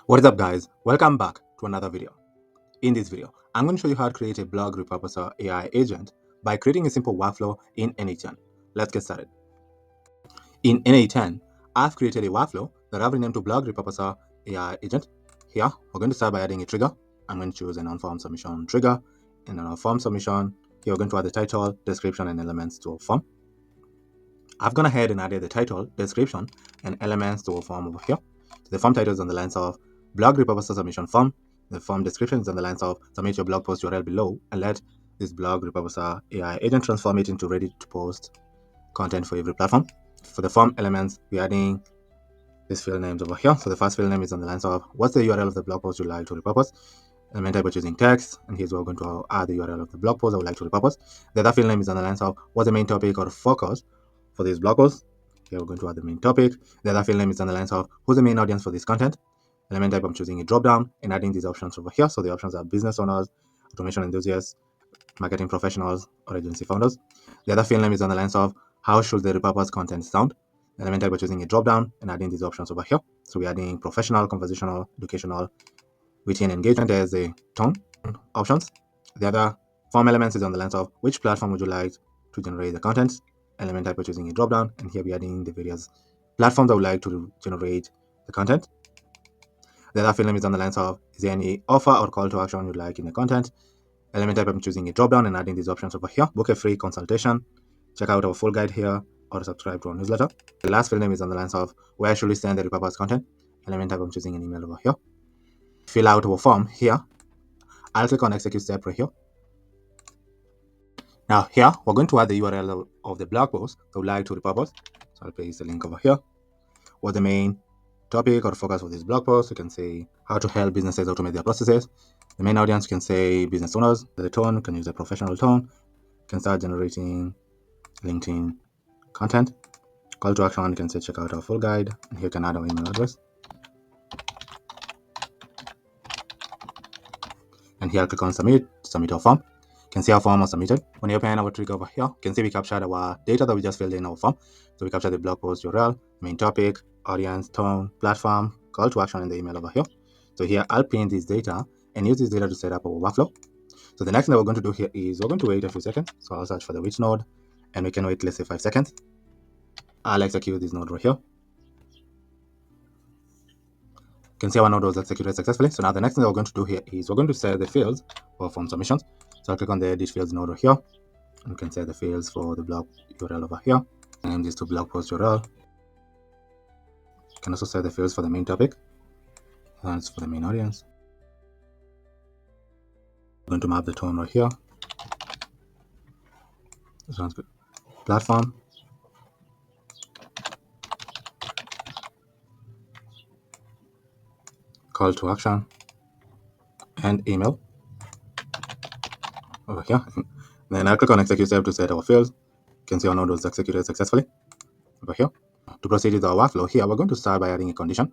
What is up, guys? Welcome back to another video. In this video, I'm going to show you how to create a blog repurposer AI agent by creating a simple workflow in N8N. Let's get started. In N8N, I've created a workflow that I've renamed to blog repurposer AI agent. Here, we're going to start by adding a trigger. I'm going to choose an on-form submission trigger. And on our form submission, here we're going to add the title, description, and elements to our form. I've gone ahead and added the title, description, and elements to our form over here. So the form title is on the lines of blog repurposer submission form. The form description is on the lines of submit your blog post URL below and let this blog repurposer AI agent transform it into ready to post content for every platform. For the form elements, we're adding these field names over here. So the first field name is on the lines of what's the URL of the blog post you'd like to repurpose. Element type, we're choosing text, and here's where we're going to add the URL of the blog post I would like to repurpose. The other field name is on the lines of what's the main topic or focus for this blog post. Here we're going to add the main topic. The other field name is on the lines of who's the main audience for this content. Element type, I'm choosing a drop down and adding these options over here. So the options are business owners, automation enthusiasts, marketing professionals, or agency founders. The other field name is on the lines of how should the repurposed content sound. Element type, we're choosing a drop down and adding these options over here. So we're adding professional, conversational, educational, witty, and engagement. There's the tone options. The other form elements is on the lines of which platform would you like to generate the content. Element type, we're choosing a drop down, and here we're adding the various platforms I would like to generate the content. The other field name is on the lines of is there any offer or call to action you'd like in the content. Element type, I'm choosing a drop down and adding these options over here. Book a free consultation, check out our full guide here, or subscribe to our newsletter. The last field name is on the lines of where should we send the repurposed content. Element type, I'm choosing an email over here. Fill out our form here. I'll click on execute step right here. Now here, we're going to add the URL of the blog post that we'd like to repurpose. So I'll paste the link over here. What's the main topic or focus of this blog post? You can say how to help businesses automate their processes. The main audience, you can say business owners. The tone, you can use a professional tone. You can start generating LinkedIn content. Call to action, you can say check out our full guide. And here you can add our email address. And here I'll click on submit our form. You can see our form was submitted. When you open our trigger over here, you can see we captured our data that we just filled in our form. So we captured the blog post URL, main topic, audience, tone, platform, call to action, and the email over here. So here I'll pin this data and use this data to set up our workflow. So the next thing that we're going to do here is we're going to wait a few seconds. So I'll search for the which node, and we can wait, let's say 5 seconds. I'll execute this node right here. You can see our node was executed successfully. So now the next thing that we're going to do here is we're going to set the fields for form submissions. So I'll click on the edit fields node over here. And we can set the fields for the blog URL over here. Name this to blog post URL. You can also set the fields for the main topic. And it's for the main audience. I'm going to map the tone right here. This one's good. Platform. Call to action. And email. Over here. Then I'll click on execute step to set our fields. You can see our node was executed successfully. Over here. To proceed with our workflow here, we're going to start by adding a condition.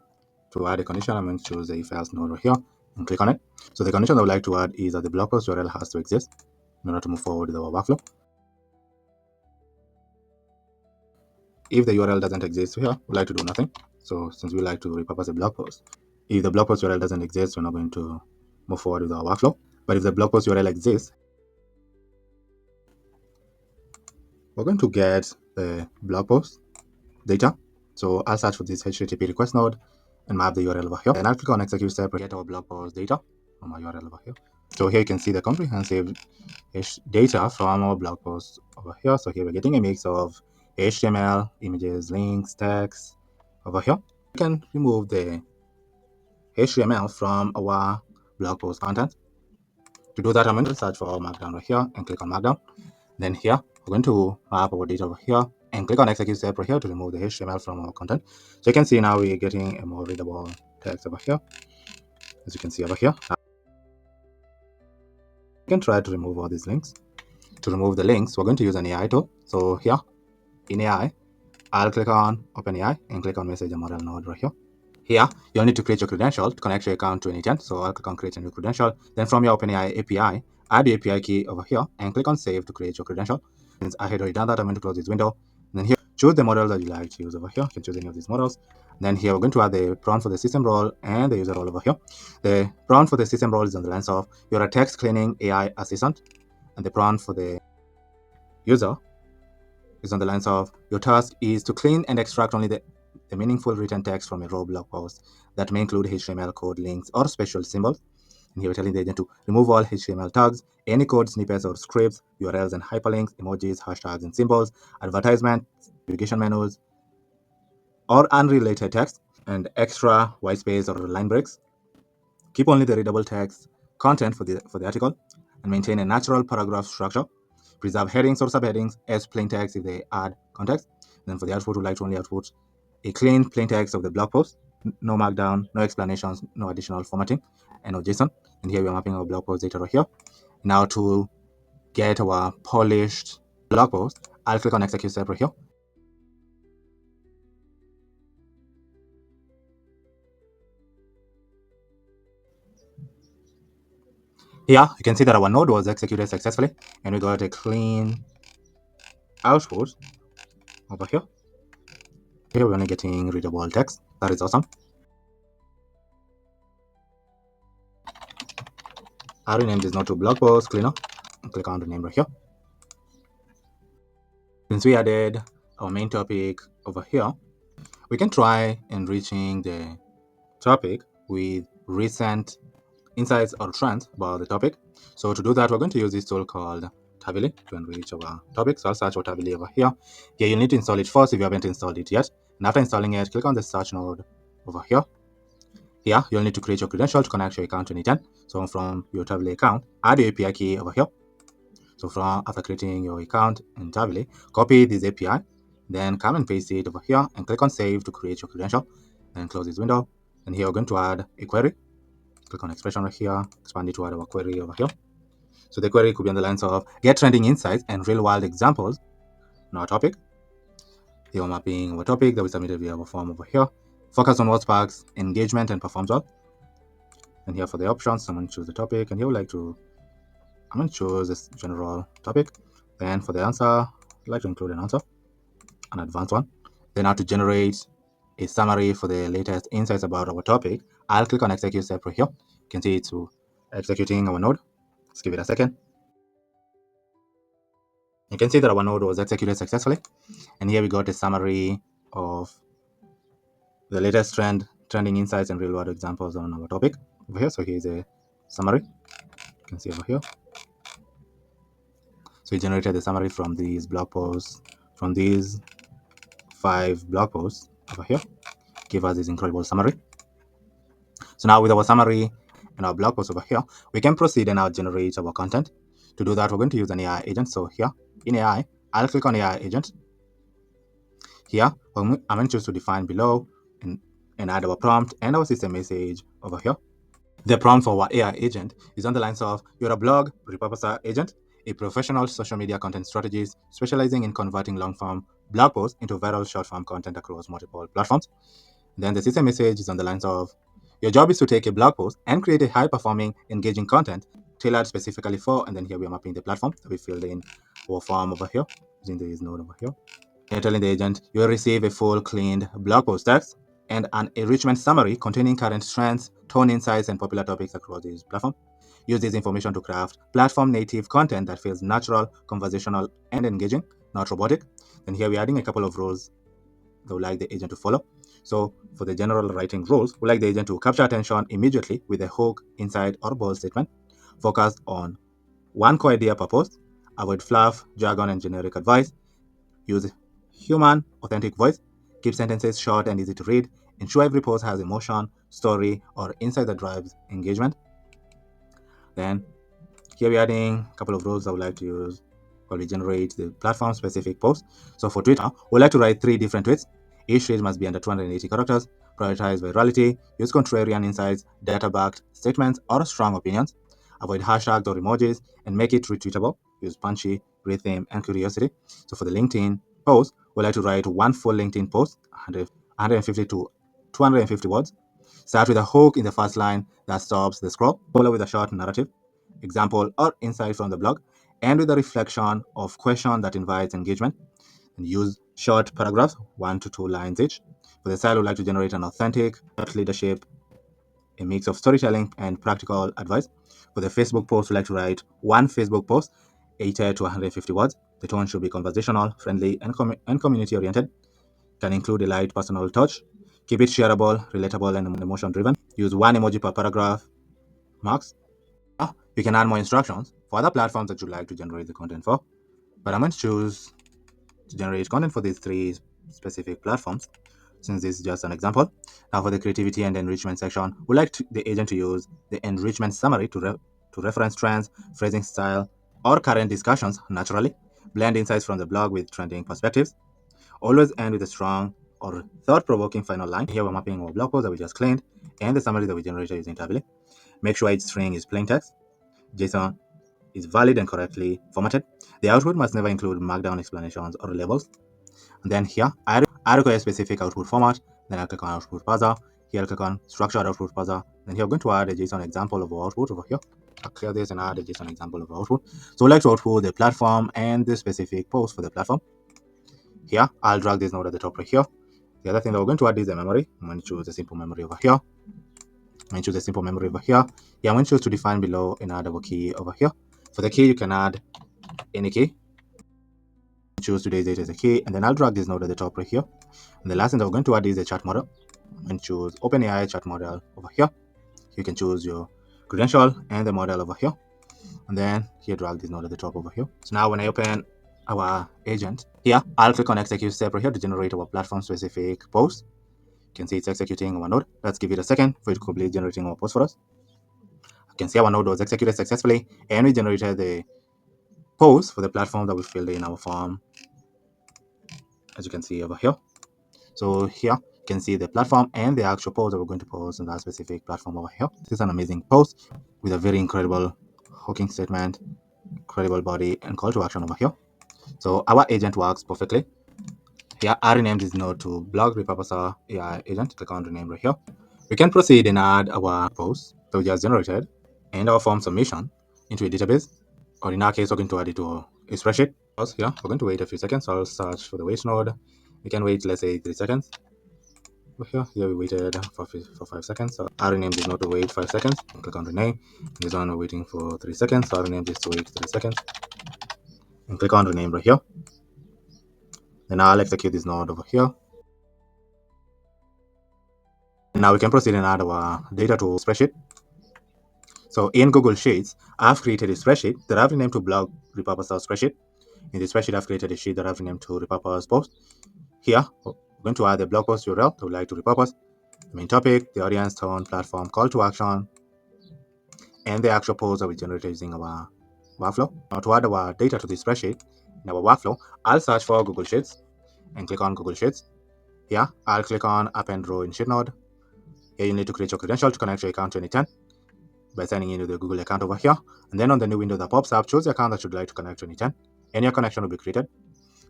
To add a condition, I'm going to choose the if else node over here and click on it. So the condition I would like to add is that the blog post URL has to exist in order to move forward with our workflow. If the URL doesn't exist here, we'd like to do nothing. So since we like to repurpose a blog post, if the blog post URL doesn't exist, we're not going to move forward with our workflow. But if the blog post URL exists, we're going to get the blog post data. So I'll search for this HTTP request node and map the URL over here. And I'll click on execute step to get our blog post data from our URL over here. So here you can see the comprehensive data from our blog post over here. So here we're getting a mix of HTML, images, links, text over here. We can remove the HTML from our blog post content. To do that, I'm going to search for Markdown over here and click on Markdown. Then here, we're going to map our data over here and click on execute step right here to remove the HTML from our content. So you can see now we're getting a more readable text over here, as you can see over here. You can try to remove all these links. To remove the links, we're going to use an AI tool. So here, in AI, I'll click on OpenAI and click on message model node right here. Here, you'll need to create your credential to connect your account to N8N. So I'll click on create a new credential. Then from your OpenAI API, add the API key over here and click on save to create your credential. Since I had already done that, I'm going to close this window. And then here, choose the model that you like to use over here. You can choose any of these models. Then here we're going to add the prompt for the system role and the user role over here. The prompt for the system role is on the lines of you're a text cleaning AI assistant, and the prompt for the user is on the lines of your task is to clean and extract only the meaningful written text from a raw blog post that may include HTML code, links, or special symbols. And here we're telling the agent to remove all HTML tags, any code snippets or scripts, URLs and hyperlinks, emojis, hashtags and symbols, advertisements, navigation menus, or unrelated text, and extra white space or line breaks. Keep only the readable text content for the article, and maintain a natural paragraph structure. Preserve headings or subheadings as plain text if they add context. Then for the output, we like to only output a clean plain text of the blog post, no markdown, no explanations, no additional formatting, and no JSON. And here we are mapping our blog post data right here. Now to get our polished blog post, I'll click on execute step right here. Here you can see that our node was executed successfully, and we got a clean output over here. Here we're only getting readable text. That is awesome. I'll rename this node to blog post cleaner. Click on rename right here. Since we added our main topic over here, we can try enriching the topic with recent insights or trends about the topic. So to do that, we're going to use this tool called Tabili to enrich our topic. So I'll search for Tabili over here. Here you need to install it first if you haven't installed it yet. And after installing it, click on the search node over here. Here, you'll need to create your credential to connect your account to Anytime. So from your Tabili account, add your API key over here. So after creating your account in Tabili, copy this API, then come and paste it over here and click on save to create your credential. Then close this window. And here we're going to add a query. Click on expression right here, expand it to add our query over here. So the query could be on the lines of get trending insights and real world examples on our topic. Here we're mapping our topic that we submitted via our form over here. Focus on what sparks engagement and performs well. And here for the options, someone choose the topic, and here we like to I'm going to choose this general topic. Then for the answer, I'd like to include an answer, an advanced one. Then now to generate a summary for the latest insights about our topic, I'll click on execute step right here. You can see it's executing our node. Let's give it a second. You can see that our node was executed successfully. And here we got a summary of the latest trending insights and real world examples on our topic over here. So here's a summary. You can see over here. So we generated the summary from these blog posts, from these 5 blog posts over here, give us this incredible summary. So now with our summary and our blog post over here, we can proceed and now generate our content. To do that, we're going to use an AI agent. So here in AI, I'll click on AI agent. Here, I'm going to choose to define below and add our prompt and our system message over here. The prompt for our AI agent is on the lines of you're a blog repurposer agent, a professional social media content strategist specializing in converting long-form blog posts into viral short-form content across multiple platforms. Then the system message is on the lines of your job is to take a blog post and create a high-performing, engaging content tailored specifically for, and then here we are mapping the platform that we filled in our form over here using this node over here. You're telling the agent you will receive a full cleaned blog post text and an enrichment summary containing current trends, tone insights, and popular topics across this platform. Use this information to craft platform-native content that feels natural, conversational, and engaging, not robotic. Then here we're adding a couple of rules that we like the agent to follow. So for the general writing rules, we like the agent to capture attention immediately with a hook, insight, or bold statement. Focus on one core idea per post. Avoid fluff, jargon, and generic advice. Use human, authentic voice. Keep sentences short and easy to read. Ensure every post has emotion, story, or insight that drives engagement. Then here we're adding a couple of rules I would like to use while we generate the platform-specific post. So for Twitter, we'd like to write 3 different tweets. Each tweet must be under 280 characters. Prioritize virality. Use contrarian insights, data-backed statements, or strong opinions. Avoid hashtags or emojis and make it retweetable. Use punchy, rhythm, and curiosity. So for the LinkedIn post, we'd like to write 1 full LinkedIn post, 150 to 250 words. Start with a hook in the first line that stops the scroll. Follow with a short narrative, example, or insight from the blog, and with a reflection of question that invites engagement. And use short paragraphs, 1 to 2 lines each. For the style, we'd like to generate an authentic thought leadership, a mix of storytelling and practical advice. For the Facebook post, we'd like to write one Facebook post, 80 to 150 words. The tone should be conversational, friendly, and community oriented. Can include a light personal touch. Keep it shareable, relatable, and emotion driven. Use one emoji per paragraph. Max. You can add more instructions for other platforms that you'd like to generate the content for. But I'm going to choose to generate content for these 3 specific platforms, since this is just an example. Now for the creativity and enrichment section, we'd like the agent to use the enrichment summary to reference trends, phrasing style, or current discussions naturally. Blend insights from the blog with trending perspectives. Always end with a strong or thought-provoking final line. Here we're mapping our blog post that we just cleaned and the summary that we generated using Tably. Make sure each string is plain text. JSON is valid and correctly formatted. The output must never include markdown explanations or labels. And then here, I require a specific output format. Then I'll click on output parser. Here I'll click on structured output parser. Then here I'm going to add a JSON example of our output over here. I'll clear this and add a JSON example of our output. So we'd like to output the platform and the specific post for the platform. Here, I'll drag this node at the top right here. The other thing that we're going to add is the memory. I'm going to choose a simple memory over here. I'm going to choose a simple memory over here. Yeah, I'm going to choose to define below and add our key over here. For the key, you can add any key. Choose today's date as a key, and then I'll drag this node at the top right here. And the last thing that we're going to add is a chat model. I'm going to choose OpenAI chat model over here. You can choose your credential and the model over here. And then here, drag this node at the top over here. So now when I open our agent here, I'll click on execute step right here to generate our platform specific post. You can see it's executing our node. Let's give it a second for it to complete generating our post for us. You can see our node was executed successfully and we generated the post for the platform that we filled in our form, as you can see over here. So here you can see the platform and the actual post that we're going to post on that specific platform over here. This is an amazing post with a very incredible hooking statement, incredible body, and call to action over here. So our agent works perfectly. Here I renamed this node to blog repurposer AI agent. Click on rename right here. We can proceed and add our post that we just generated and our form submission into a database, or in our case, we're going to add it to a spreadsheet. Here, we're going to wait a few seconds. So I'll search for the wait node. We can wait, let's say, 3 seconds. Here we waited for 5 seconds. So I'll rename this node to wait 5 seconds. Click on rename. This one we're waiting for 3 seconds. So I'll rename this to wait 3 seconds. And click on rename right here. Then I'll execute this node over here. And now we can proceed and add our data to spreadsheet. So in Google Sheets, I've created a spreadsheet that I've renamed to blog repurpose spreadsheet. In the spreadsheet, I've created a sheet that I've renamed to repurpose post. Here, we're going to add the blog post URL that we'd like to repurpose, the main topic, the audience, tone, platform, call to action, and the actual post that we generated using our workflow. Now to add our data to the spreadsheet, in our workflow, I'll search for Google Sheets and click on Google Sheets. Here, I'll click on append row in sheet node. Here you need to create your credential to connect your account to Anytime by signing into the Google account over here. And then on the new window that pops up, choose the account that you'd like to connect to Anytime, and your connection will be created.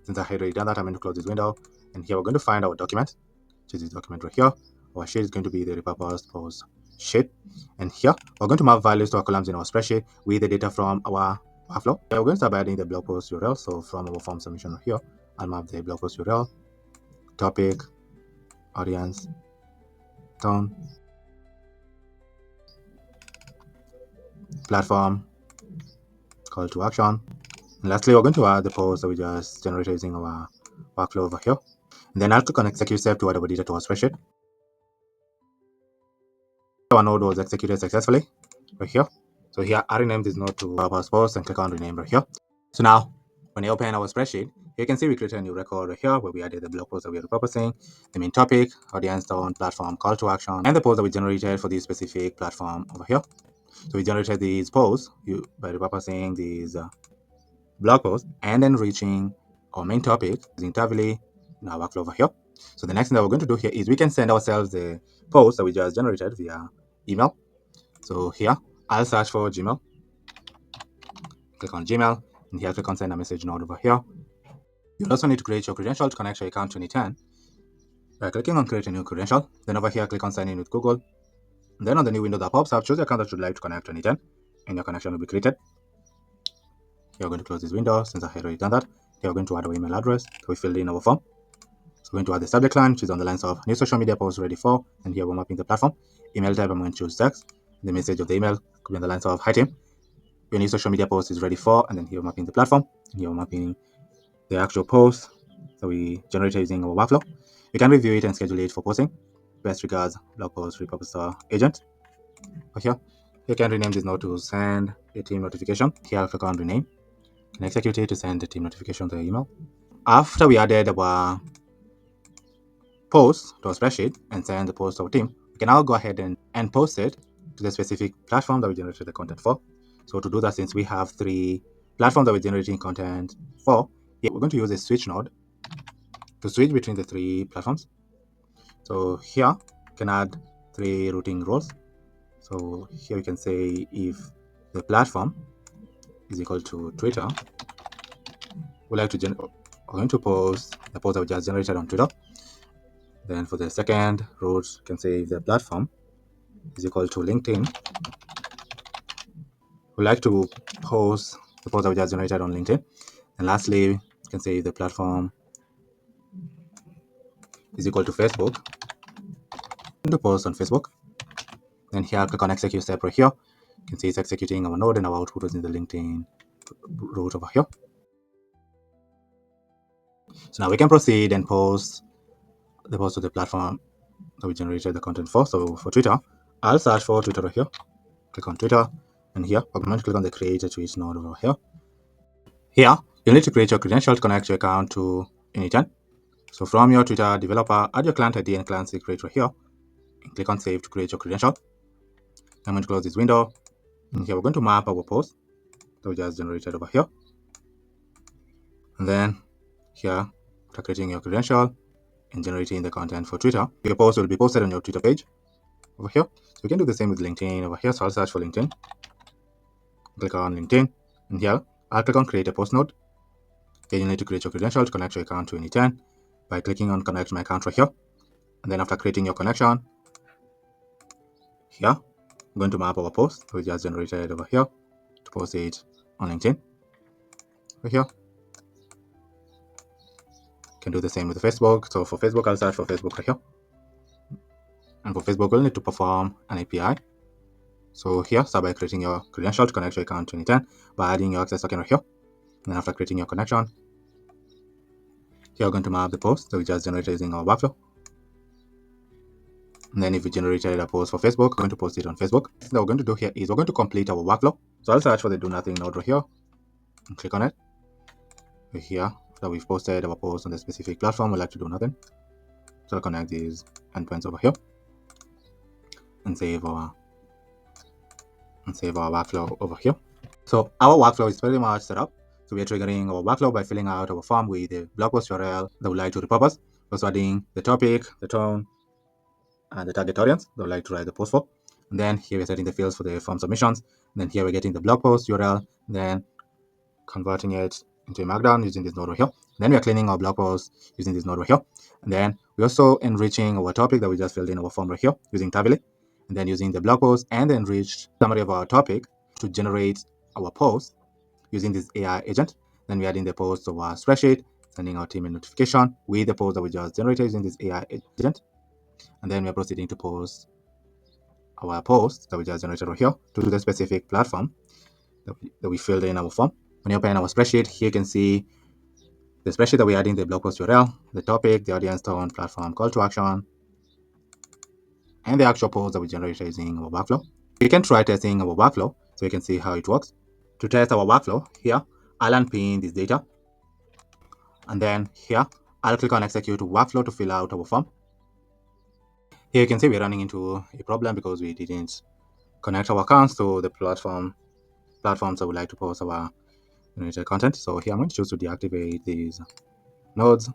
Since I had already done that, I'm going to close this window. And here we're going to find our document, which is this document right here. Our sheet is going to be the repurposed post sheet. And here we're going to map values to our columns in our spreadsheet with the data from our workflow. We're going to start by adding the blog post URL. So from our form submission right here, I'll map the blog post URL, topic, audience, tone, platform, call to action. And lastly, we're going to add the post that we just generated using our workflow over here. And then I'll click on execute step to add our data to our spreadsheet. Our node was executed successfully right here. So here I renamed this node to our post and click on rename right here. So now when you open our spreadsheet, you can see we created a new record right here where we added the blog post that we are repurposing, the main topic, audience, tone, platform, call to action, and the post that we generated for this specific platform over here. So we generated these posts by repurposing these blog posts and then reaching our main topic using Tably in our workflow over here. So the next thing that we're going to do here is we can send ourselves the post that we just generated via email. So here I'll search for Gmail, click on Gmail, and here click on send a message node over here. You'll also need to create your credential to connect your account to Anytime by clicking on create a new credential. Then over here click on sign in with Google. And then on the new window that pops up, choose the account that you'd like to connect to Anytime, and your connection will be created. You're going to close this window since I had already done that. Here we're going to add our email address that we filled in our form. So we're going to add the subject line, which is on the lines of new social media post ready for, and here we're mapping the platform. Email type, I'm going to choose text. The message of the email could be on the lines of hi team, your new social media post is ready for, and then here we're mapping the platform, and here we're mapping the actual post that we generated using our workflow. You can review it and schedule it for posting. Best regards, blog post repurpose agent. Over here, you can rename this node to send a team notification. Here, I'll click on rename. You can execute it to send the team notification to the email. After we added our post to our spreadsheet and send the post to our team, we can now go ahead and post it to the specific platform that we generated the content for. So to do that, since we have 3 platforms that we're generating content for, here we're going to use a switch node to switch between the 3 platforms. So here you can add 3 routing roles. So here we can say if the platform is equal to Twitter, we're going to post the post that we just generated on Twitter. Then for the second route, you can say if the platform is equal to LinkedIn, we like to post the post that we just generated on LinkedIn. And lastly, you can say if the platform is equal to Facebook, to post on Facebook. Then here, click on execute step right here. You can see it's executing our node and our output is in the LinkedIn route over here. So now we can proceed and post the post to the platform that we generated the content for. So for Twitter, I'll search for Twitter right here. Click on Twitter, and here I'm going to click on the create a tweet node over here. Here, you'll need to create your credential to connect your account to Anytime. So from your Twitter developer, add your client ID and client secret right here, and click on save to create your credential. I'm going to close this window, and here we're going to map our post that we just generated over here. And then here, after creating your credential and generating the content for Twitter, your post will be posted on your Twitter page over here. So we can do the same with LinkedIn over here. So I'll search for LinkedIn, click on LinkedIn, and here I'll click on create a post node. Then you need to create your credential to connect your account to Anytime by clicking on connect my account right here. And then after creating your connection, here, I'm going to map our post we just generated over here to post it on LinkedIn over here. You can do the same with Facebook. So for Facebook, I'll search for Facebook right here. And for Facebook, we'll need to perform an API. So here, start by creating your credential to connect your account to Anytime by adding your access token right here. And then after creating your connection, here we're going to map the post that we just generated using our workflow. And then if we generated a post for Facebook, we're going to post it on Facebook. What we're going to do here is we're going to complete our workflow. So I'll search for the do nothing node right here and click on it. Right here, after we've posted our post on the specific platform, we'll like to do nothing. So I'll connect these endpoints over here and save our workflow over here. So our workflow is pretty much set up. So we are triggering our workflow by filling out our form with the blog post URL that we like to repurpose. Also adding the topic, the tone, and the target audience that we like to write the post for. And then here we're setting the fields for the form submissions. And then here we're getting the blog post URL, then converting it into a markdown using this node over here. And then we're cleaning our blog post using this node over here. And then we're also enriching our topic that we just filled in our form right here using Tably. And then using the blog post and the enriched summary of our topic to generate our post using this AI agent. Then we're adding the post to our spreadsheet, sending our team a notification with the post that we just generated using this AI agent. And then we're proceeding to post our post that we just generated over here to the specific platform that we filled in our form. When you open our spreadsheet, here you can see the spreadsheet that we're adding the blog post URL, the topic, the audience tone, platform, call to action, and the actual post that we generated using our workflow. You can try testing our workflow so you can see how it works. To test our workflow, here, I'll unpin this data. And then here, I'll click on execute workflow to fill out our form. Here you can see we're running into a problem because we didn't connect our accounts to the platforms that we like to post our generated content. So here I'm going to choose to deactivate these nodes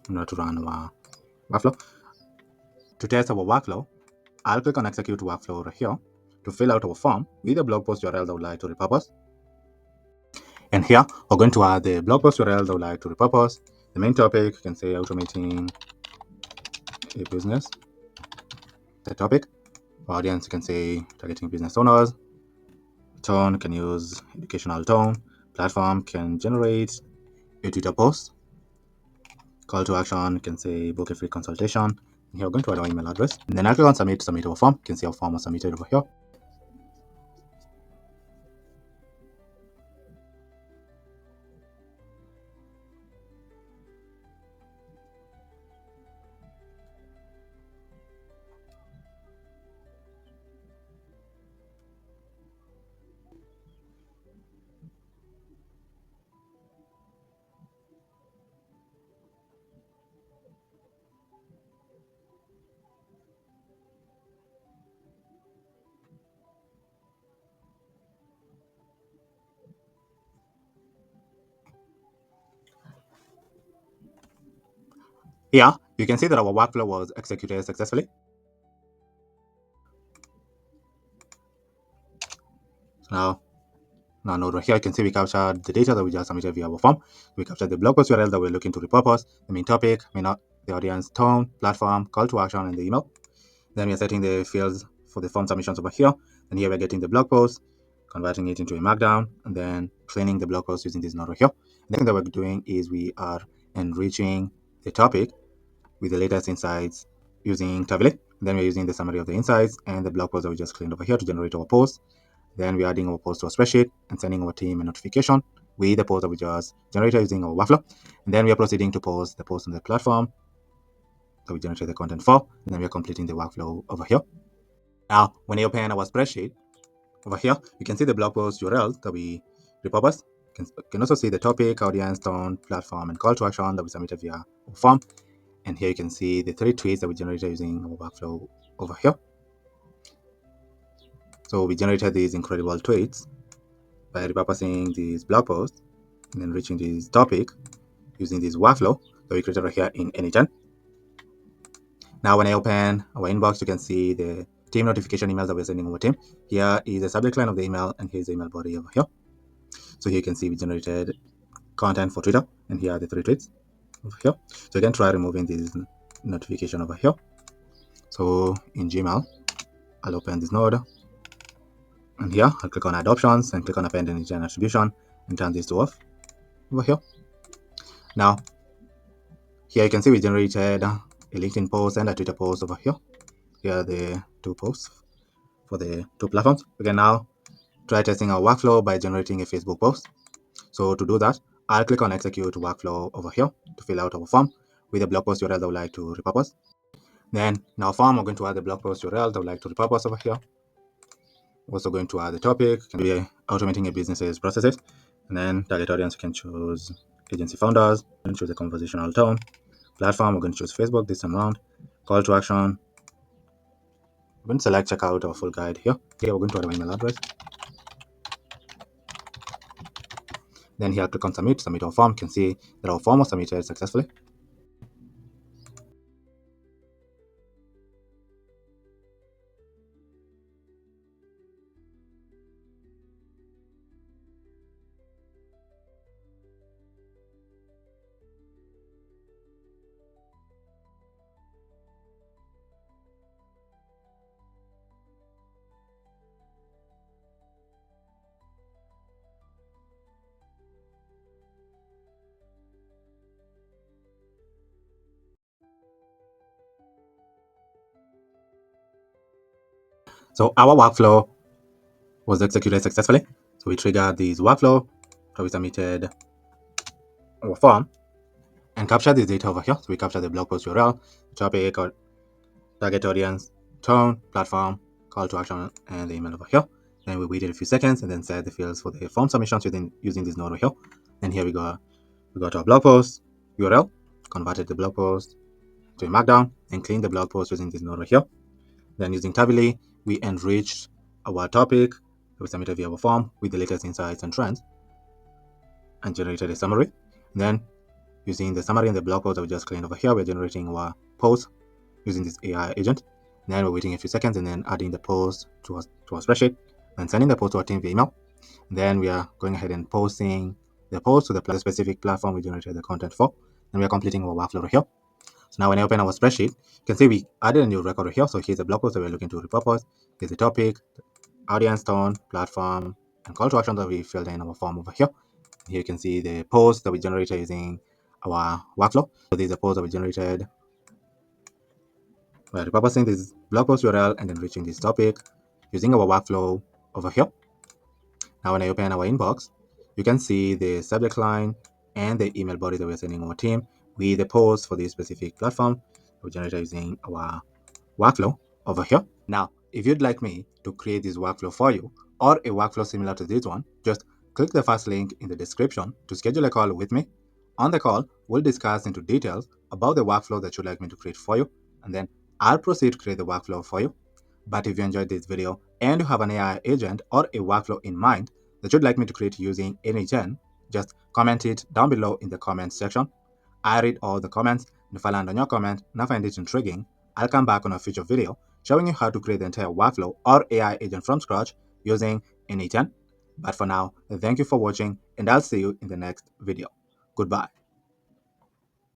in order to run our workflow. To test our workflow, I'll click on execute workflow right here to fill out our form with the blog post URL that we like to repurpose. And here we're going to add the blog post URL that we like to repurpose. The main topic, you can say automating a business. The topic, for audience, you can say targeting business owners. Tone, can use educational tone. Platform can generate a Twitter post. Call to action, you can say book a free consultation. And here we're going to add our email address. And then I'll click on submit our form. You can see our form was submitted over here. Here, you can see that our workflow was executed successfully. So now node right here, you can see we captured the data that we just submitted via our form. We captured the blog post URL that we're looking to repurpose, the main topic, the audience tone, platform, call to action, and the email. Then we're setting the fields for the form submissions over here. And here we're getting the blog post, converting it into a markdown, and then cleaning the blog post using this node right here. The thing that we're doing is we are enriching the topic with the latest insights using Tablet. Then we're using the summary of the insights and the blog post that we just cleaned over here to generate our post. Then we're adding our post to a spreadsheet and sending our team a notification with the post that we just generated using our workflow. And then we are proceeding to post the post on the platform that we generated the content for. And then we're completing the workflow over here. Now, when you open our spreadsheet over here, you can see the blog post URL that we repurposed. You can also see the topic, audience, tone, platform, and call to action that we submitted via our form. And here you can see the 3 tweets that we generated using our workflow over here. So we generated these incredible tweets by repurposing these blog posts and enriching this topic using this workflow that we created right here in Anytime. Now, when I open our inbox, you can see the team notification emails that we're sending our team. Here is the subject line of the email, and here's the email body over here. So here you can see we generated content for Twitter, and here are the 3 tweets over here. So you can try removing this notification over here. So in Gmail, I'll open this node, and here I'll click on Add Options and click on Append and Attribution and turn this to off over here. Now, here you can see we generated a LinkedIn post and a Twitter post over here. Here are the 2 posts for the 2 platforms. We can now try testing our workflow by generating a Facebook post. So to do that, I'll click on Execute Workflow over here to fill out our form with the blog post URL that I would like to repurpose. Then in our form, I'm going to add the blog post URL that I would like to repurpose over here. Also going to add the topic, can be automating a business's processes. And then target audience, you can choose agency founders, and choose a conversational tone. Platform, we're going to choose Facebook this time around. Call to action, we're going to select checkout our full guide here. Here we're going to add our email address. Then here click on submit our form. You can see that our form was submitted successfully. So our workflow was executed successfully. So we triggered this workflow, so we submitted our form and captured this data over here. So we captured the blog post URL, topic, or target audience, tone, platform, call to action, and the email over here. Then we waited a few seconds and then set the fields for the form submissions using this node over here. Then here we got our blog post URL, converted the blog post to a markdown, and cleaned the blog post using this node over here. Then using Tably, we enriched our topic that we submitted via our form with the latest insights and trends and generated a summary. And then using the summary and the blog post that we just cleaned over here, we're generating our post using this AI agent. And then we're waiting a few seconds and then adding the post to our spreadsheet and sending the post to our team via email. And then we are going ahead and posting the post to the specific platform we generated the content for. And we are completing our workflow here. So now when I open our spreadsheet, you can see we added a new record here. So here's the blog post that we're looking to repurpose. Here's the topic, audience tone, platform, and call to action that we filled in our form over here. Here you can see the post that we generated using our workflow. So there's a post that we generated. We're repurposing this blog post URL and enriching this topic using our workflow over here. Now, when I open our inbox, you can see the subject line and the email body that we're sending our team with the post for this specific platform. We generate using our workflow over here. Now, if you'd like me to create this workflow for you or a workflow similar to this one, just click the first link in the description to schedule a call with me. On the call, we'll discuss into details about the workflow that you'd like me to create for you, and then I'll proceed to create the workflow for you. But if you enjoyed this video and you have an AI agent or a workflow in mind that you'd like me to create using AnyGen, just comment it down below in the comments section. I read all the comments, and if I land on your comment and I find it intriguing, I'll come back on a future video showing you how to create the entire workflow or AI agent from scratch using AnyGen. But for now, thank you for watching and I'll see you in the next video. Goodbye.